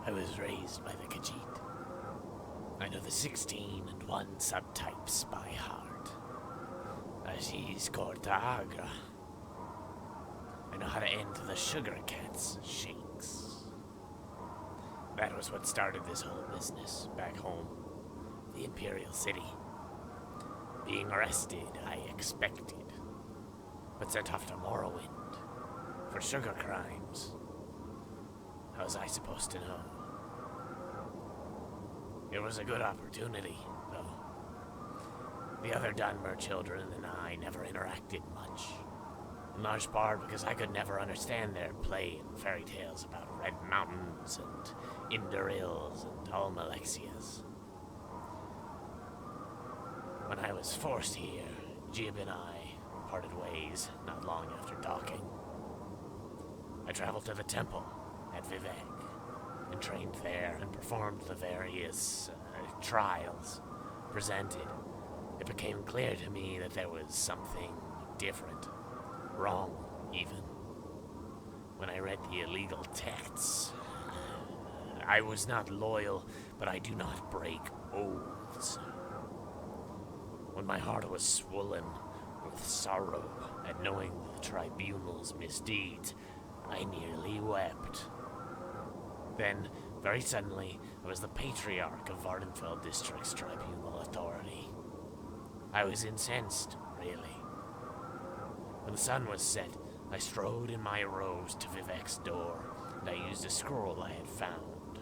I was raised by the Khajiit. I know the 16 and 1 subtypes by heart. Aziz Cortagra. I know how to end the sugar cat's shakes. That was what started this whole business back home, the Imperial City. Being arrested, I expected, but sent off to Morrowind for sugar crimes. How was I supposed to know? It was a good opportunity, though. The other Dunmer children and I never interacted much. In large part because I could never understand their play in fairy tales about Red Mountains and Indorils and Almalexias. When I was forced here, Jib and I parted ways not long after docking. I traveled to the temple at Vivek and trained there and performed the various trials presented. It became clear to me that there was something different, wrong even. When I read the illegal texts, I was not loyal, but I do not break oaths. When my heart was swollen with sorrow at knowing the tribunal's misdeeds, I nearly wept. Then, very suddenly, I was the Patriarch of Vardenfell District's Tribunal Authority. I was incensed, really. When the sun was set, I strode in my robes to Vivek's door, and I used a scroll I had found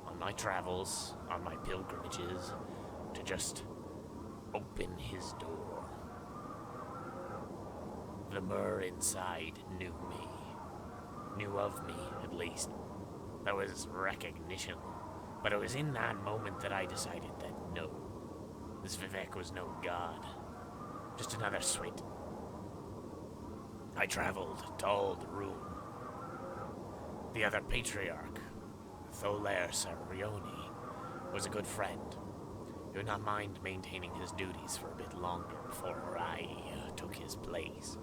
on my travels, on my pilgrimages, to just open his door. The Mur inside knew me. Knew of me, at least. There was recognition. But it was in that moment that I decided that no, this Vivek was no god. Just another swit. I traveled to Old Room. The other patriarch, Tholair Sarioni, was a good friend. He would not mind maintaining his duties for a bit longer before I took his place.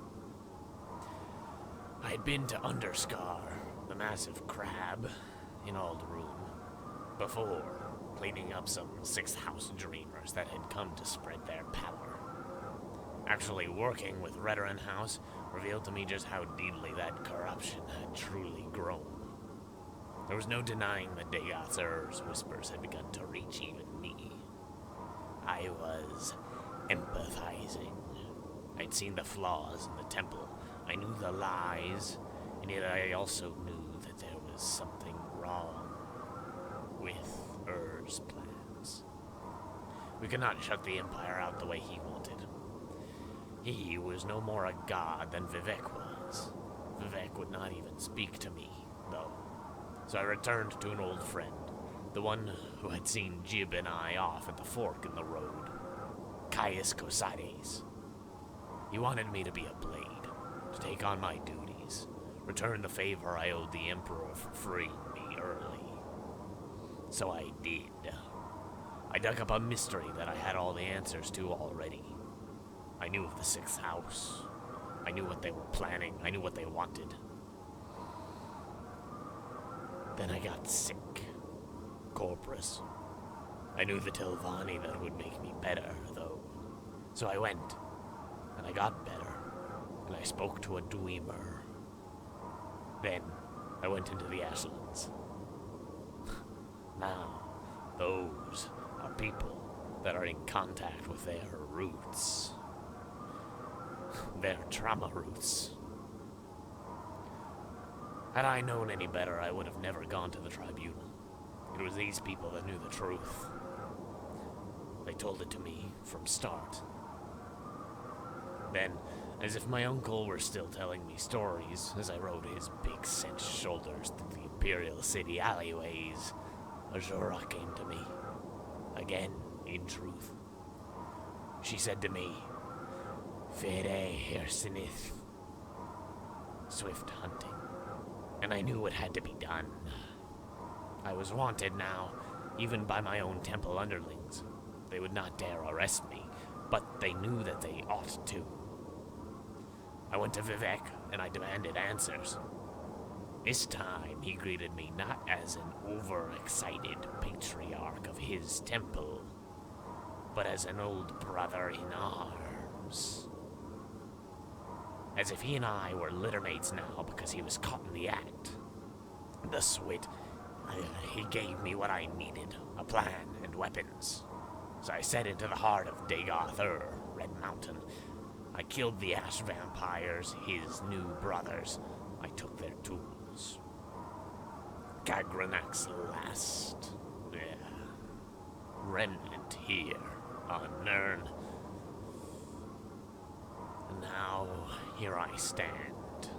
I had been to Underscar, the massive crab, in Old Room, before, cleaning up some 6th House dreamers that had come to spread their power. Actually working with Redoran House revealed to me just how deeply that corruption had truly grown. There was no denying that Dagoth's Ur's whispers had begun to reach even me. I was empathizing. I'd seen the flaws in the temple. I knew the lies, and yet I also knew that there was something wrong with Ur's plans. We could not shut the Empire out the way he wanted. He was no more a god than Vivek was. Vivek would not even speak to me, though. So I returned to an old friend, the one who had seen Jib and I off at the fork in the road, Caius Cosades. He wanted me to be a blade, to take on my duties, return the favor I owed the Emperor for freeing me early. So I did. I dug up a mystery that I had all the answers to already. I knew of the 6th House. I knew what they were planning. I knew what they wanted. Then I got sick. Corpus. I knew the Tilvani that would make me better, though. So I went, and I got better, and I spoke to a Dwemer. Then I went into the Ashlands. Now, those are people that are in contact with their roots. Their trauma roots. Had I known any better, I would have never gone to the tribunal. It was these people that knew the truth. They told it to me from start. Then, as if my uncle were still telling me stories, as I rode his big cinch shoulders through the Imperial City alleyways, Azura came to me. Again, in truth. She said to me, Fere Hersinith. Swift hunting. And I knew what had to be done. I was wanted now, even by my own temple underlings. They would not dare arrest me, but they knew that they ought to. I went to Vivek, and I demanded answers. This time he greeted me not as an overexcited patriarch of his temple, but as an old brother in arms. As if he and I were littermates now because he was caught in the act. The Swit, he gave me what I needed, a plan and weapons. So I set into the heart of Dagoth Red Mountain. I killed the ash vampires, his new brothers. I took their tools. Gagranak's last, remnant here on Nern. And now, here I stand,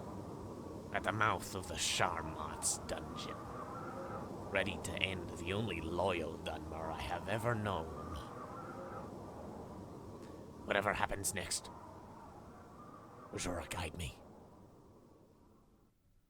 at the mouth of the Sharmot's dungeon, ready to end the only loyal Dunmer I have ever known. Whatever happens next, Ujura, guide me.